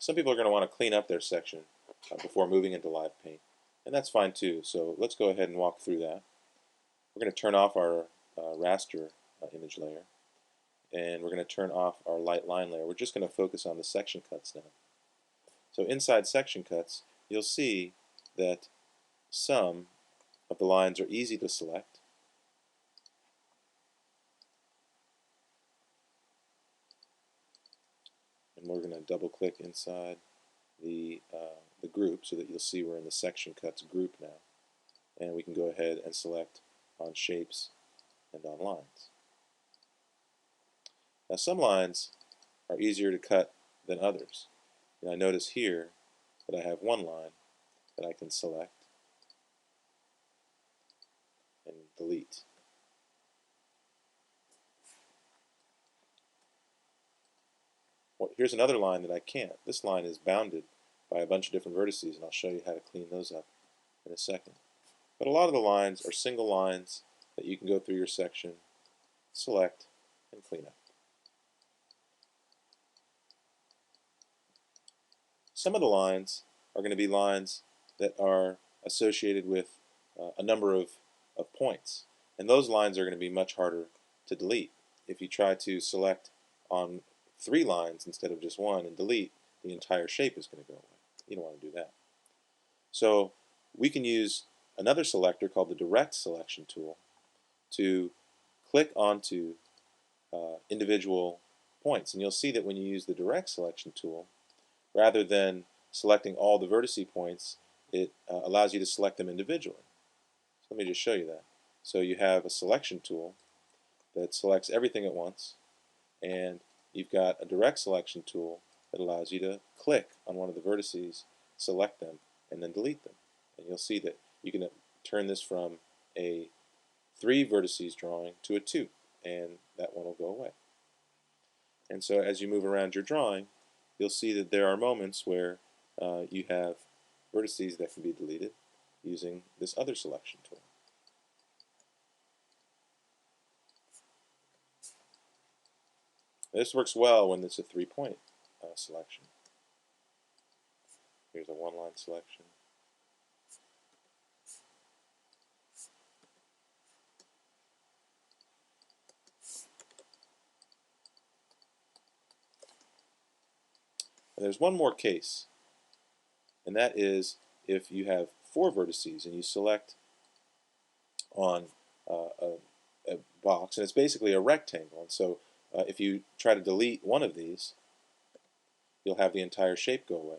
Some people are going to want to clean up their section before moving into live paint, and that's fine too. So let's go ahead and walk through that. We're going to turn off our raster image layer, and we're going to turn off our light line layer. We're just going to focus on the section cuts now. So inside section cuts, you'll see that some of the lines are easy to select. And we're going to double click inside the group so that you'll see we're in the section cuts group now. And we can go ahead and select on shapes and on lines. Now some lines are easier to cut than others. And I notice here that I have one line that I can select and delete. Well, here's another line that I can't. This line is bounded by a bunch of different vertices, and I'll show you how to clean those up in a second. But a lot of the lines are single lines that you can go through your section, select, and clean up. Some of the lines are going to be lines that are associated with a number of points, and those lines are going to be much harder to delete. If you try to select on 3 lines instead of just 1 and delete, the entire shape is going to go away. You don't want to do that. So we can use another selector called the direct selection tool to click onto individual points, and you'll see that when you use the direct selection tool, rather than selecting all the vertice points, it allows you to select them individually. So let me just show you that. So you have a selection tool that selects everything at once, and you've got a direct selection tool that allows you to click on one of the vertices, select them, and then delete them. And you'll see that you can turn this from a 3 vertices drawing to a 2, and that one will go away. And so as you move around your drawing, you'll see that there are moments where you have vertices that can be deleted using this other selection tool. This works well when it's a 3-point selection. Here's a 1-line selection. And there's one more case, and that is if you have 4 vertices and you select on a box, and it's basically a rectangle. And so if you try to delete one of these, you'll have the entire shape go away.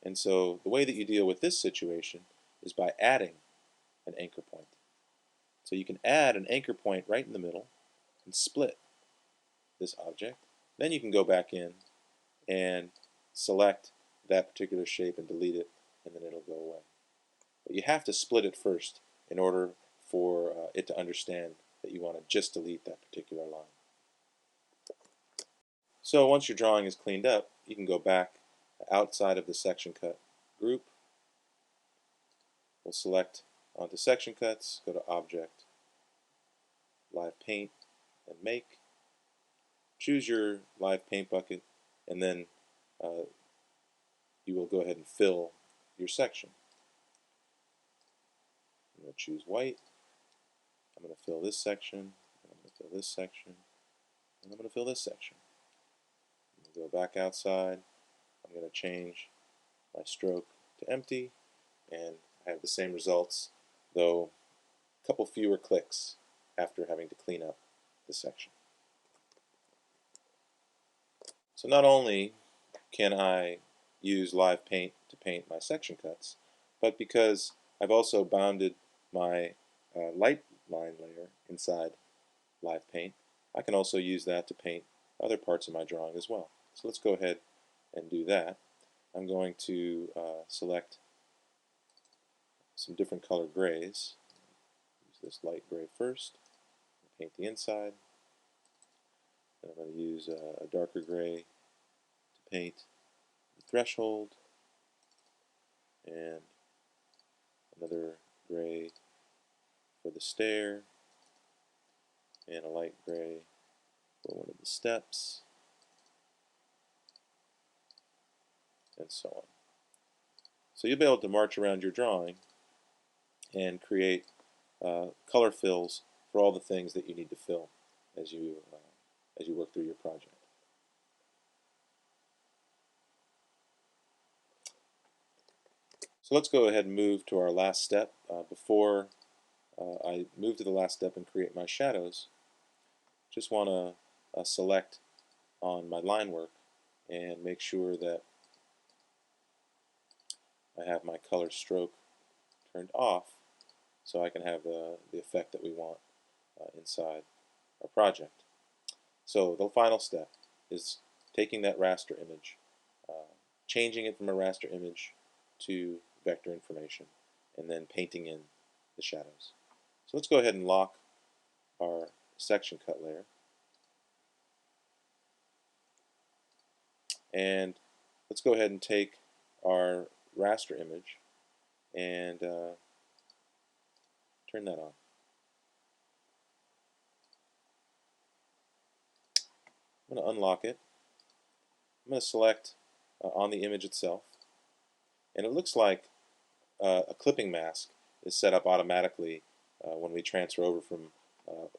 And so the way that you deal with this situation is by adding an anchor point. So you can add an anchor point right in the middle and split this object. Then you can go back in and select that particular shape and delete it, and then it'll go away. But you have to split it first in order for it to understand that you want to just delete that particular line. So once your drawing is cleaned up, you can go back outside of the section cut group. We'll select onto section cuts, go to Object, Live Paint, and Make. Choose your live paint bucket, and then you will go ahead and fill your section. I'm going to choose white. I'm going to fill this section, and I'm going to fill this section, and I'm going to fill this section. I'm going to go back outside. I'm going to change my stroke to empty, and I have the same results, though a couple fewer clicks after having to clean up the section. So not only can I use live paint to paint my section cuts, but because I've also bounded my light line layer inside live paint, I can also use that to paint other parts of my drawing as well. So let's go ahead and do that. I'm going to select some different color grays. Use this light gray first, paint the inside. Then I'm going to use a darker gray to paint the threshold, and another gray for the stair, and a light gray for one of the steps. and so on. So you'll be able to march around your drawing and create color fills for all the things that you need to fill as you work through your project. So let's go ahead and move to our last step. Before I move to the last step and create my shadows, just want to select on my line work and make sure that I have my color stroke turned off so I can have the effect that we want inside our project. So the final step is taking that raster image, changing it from a raster image to vector information, and then painting in the shadows. So let's go ahead and lock our section cut layer. And let's go ahead and take our raster image and turn that on. I'm going to unlock it. I'm going to select on the image itself. And it looks like a clipping mask is set up automatically when we transfer over from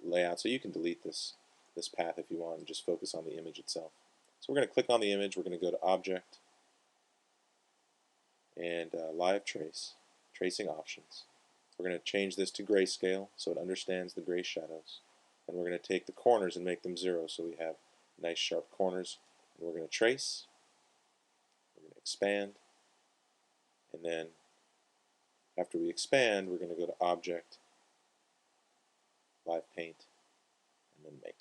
layout. So you can delete this path if you want and just focus on the image itself. So we're going to click on the image. We're going to go to Object and Live Trace, Tracing Options. We're going to change this to grayscale so it understands the gray shadows. And we're going to take the corners and make them 0 so we have nice sharp corners. And we're going to trace, we're going to expand, and then after we expand, we're going to go to Object, Live Paint, and then Make.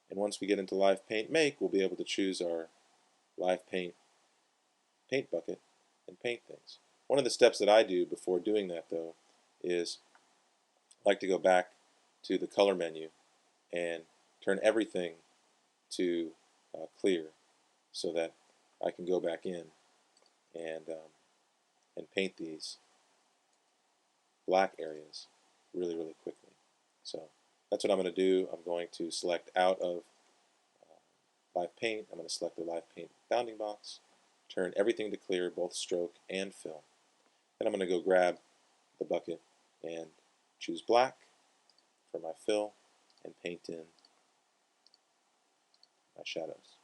And once we get into Live Paint Make, we'll be able to choose our Live Paint bucket and paint things. One of the steps that I do before doing that, though, is I like to go back to the color menu and turn everything to clear so that I can go back in and paint these black areas really quickly. So that's what I'm going to do. I'm going to select out of Live Paint. I'm going to select the Live Paint bounding box, turn everything to clear, both stroke and fill. Then I'm going to go grab the bucket and choose black for my fill and paint in my shadows.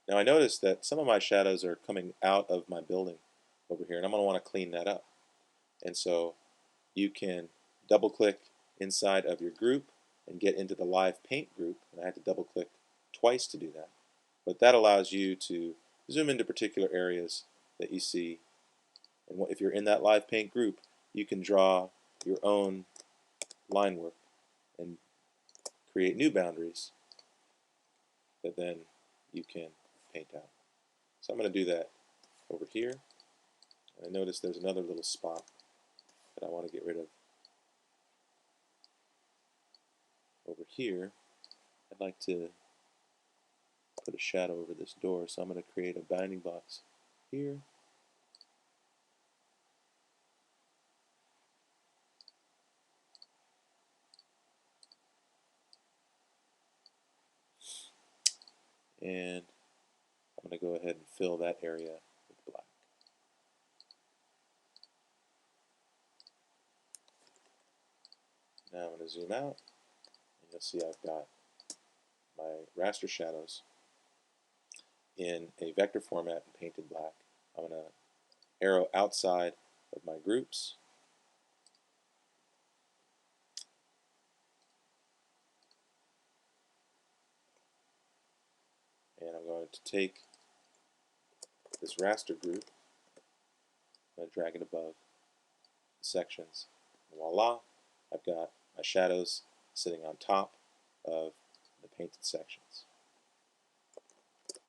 Now I notice that some of my shadows are coming out of my building over here, and I'm going to want to clean that up. And so you can double click inside of your group and get into the Live Paint group, and I had to double click twice to do that. But that allows you to zoom into particular areas that you see, and if you're in that Live Paint group, you can draw your own line work and create new boundaries that then you can paint out. So I'm going to do that over here. And I notice there's another little spot that I want to get rid of over here. I'd like to put a shadow over this door, so I'm going to create a bounding box here. And I'm going to go ahead and fill that area with black. Now I'm going to zoom out, and you'll see I've got my raster shadows in a vector format and painted black. I'm going to arrow outside of my groups. And I'm going to take this raster group, I'm going to drag it above the sections. And voila, I've got my shadows sitting on top of the painted sections.